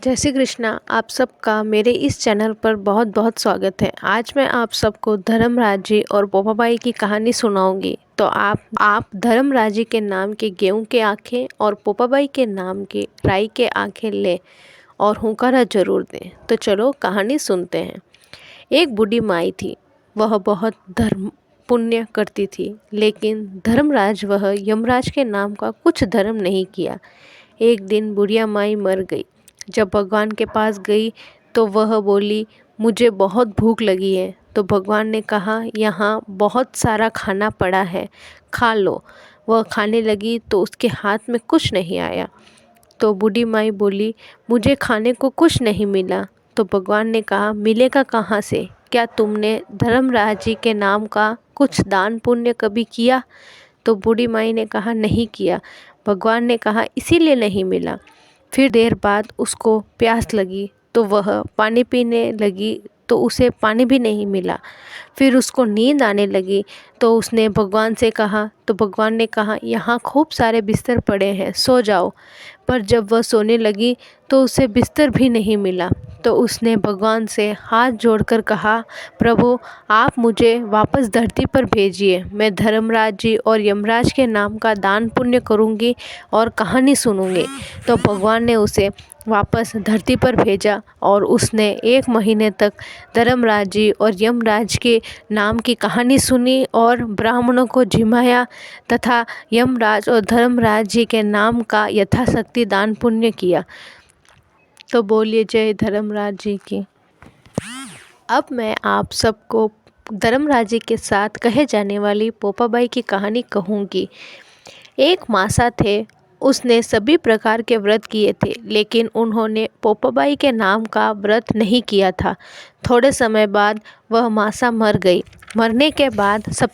जय श्री कृष्णा। आप सबका मेरे इस चैनल पर बहुत बहुत स्वागत है। आज मैं आप सबको धर्मराज जी और पोपाबाई की कहानी सुनाऊंगी। तो आप धर्मराज जी के नाम के गेहूं के आंखें और पोपाबाई के नाम के राई के आंखें लें और हुंकारा जरूर दें। तो चलो कहानी सुनते हैं। एक बूढ़ी माई थी। वह बहुत धर्म पुण्य करती थी, लेकिन धर्मराज वह यमराज के नाम का कुछ धर्म नहीं किया। एक दिन बुढ़िया माई मर गई। जब भगवान के पास गई तो वह बोली, मुझे बहुत भूख लगी है। तो भगवान ने कहा, यहाँ बहुत सारा खाना पड़ा है, खा लो। वह खाने लगी तो उसके हाथ में कुछ नहीं आया। तो बूढ़ी माई बोली, मुझे खाने को कुछ नहीं मिला। तो भगवान ने कहा, मिलेगा कहाँ से? क्या तुमने धर्मराज जी के नाम का कुछ दान पुण्य कभी किया? तो बूढ़ी माई ने कहा, नहीं किया। भगवान ने कहा, इसीलिए नहीं मिला। फिर देर बाद उसको प्यास लगी तो वह पानी पीने लगी तो उसे पानी भी नहीं मिला। फिर उसको नींद आने लगी तो उसने भगवान से कहा, तो भगवान ने कहा, यहाँ खूब सारे बिस्तर पड़े हैं, सो जाओ। पर जब वह सोने लगी तो उसे बिस्तर भी नहीं मिला। तो उसने भगवान से हाथ जोड़कर कहा, प्रभु आप मुझे वापस धरती पर भेजिए। मैं धर्मराज जी और यमराज के नाम का दान पुण्य करूँगी और कहानी सुनूँगी। तो भगवान ने उसे वापस धरती पर भेजा और उसने 1 महीने तक धर्मराज जी और यमराज के नाम की कहानी सुनी और ब्राह्मणों को जिमाया तथा यमराज और धर्मराज जी के नाम का यथाशक्ति दान पुण्य किया। तो बोलिए जय धर्मराज जी की। अब मैं आप सबको धर्मराज जी के साथ कहे जाने वाली पोपाबाई की कहानी कहूँगी। एक मासा थे। उसने सभी प्रकार के व्रत किए थे, लेकिन उन्होंने पोपाबाई के नाम का व्रत नहीं किया था। थोड़े समय बाद वह मासा मर गई। मरने के बाद सब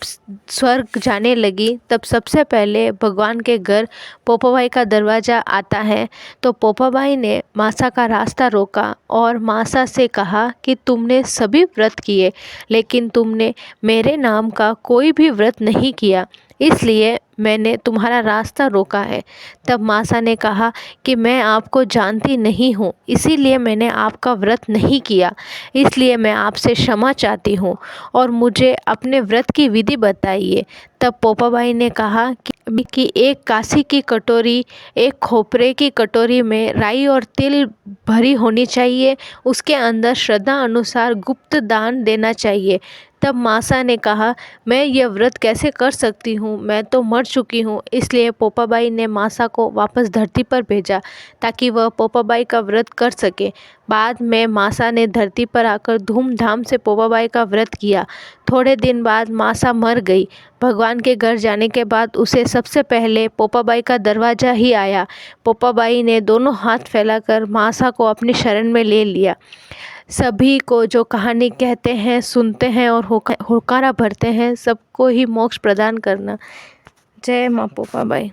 स्वर्ग जाने लगी। तब सबसे पहले भगवान के घर पोपाबाई का दरवाज़ा आता है। तो पोपाबाई ने मासा का रास्ता रोका और मासा से कहा कि तुमने सभी व्रत किए, लेकिन तुमने मेरे नाम का कोई भी व्रत नहीं किया, इसलिए मैंने तुम्हारा रास्ता रोका है। तब मासा ने कहा कि मैं आपको जानती नहीं हूँ, इसीलिए मैंने आपका व्रत नहीं किया, इसलिए मैं आपसे क्षमा चाहती हूँ और मुझे अपने व्रत की विधि बताइए। तब पोपाबाई ने कहा कि एक कांसी की कटोरी, एक खोपरे की कटोरी में राई और तिल भरी होनी चाहिए। उसके अंदर श्रद्धा अनुसार गुप्त दान देना चाहिए। तब मासा ने कहा, मैं यह व्रत कैसे कर सकती हूँ, मैं तो मर चुकी हूँ। इसलिए पोपाबाई ने मासा को वापस धरती पर भेजा ताकि वह पोपाबाई का व्रत कर सके। बाद में मासा ने धरती पर आकर धूमधाम से पोपाबाई का व्रत किया। थोड़े दिन बाद मासा मर गई। भगवान के घर जाने के बाद उसे सबसे पहले पोपाबाई का दरवाज़ा ही आया। पोपाबाई ने दोनों हाथ फैलाकर मासा को अपनी शरण में ले लिया। सभी को जो कहानी कहते हैं, सुनते हैं और होकारा भरते हैं, सबको ही मोक्ष प्रदान करना। जय माँ पोपाबाई।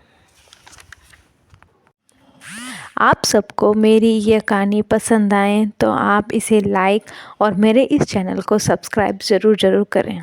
आप सबको मेरी ये कहानी पसंद आए तो आप इसे लाइक और मेरे इस चैनल को सब्सक्राइब ज़रूर करें।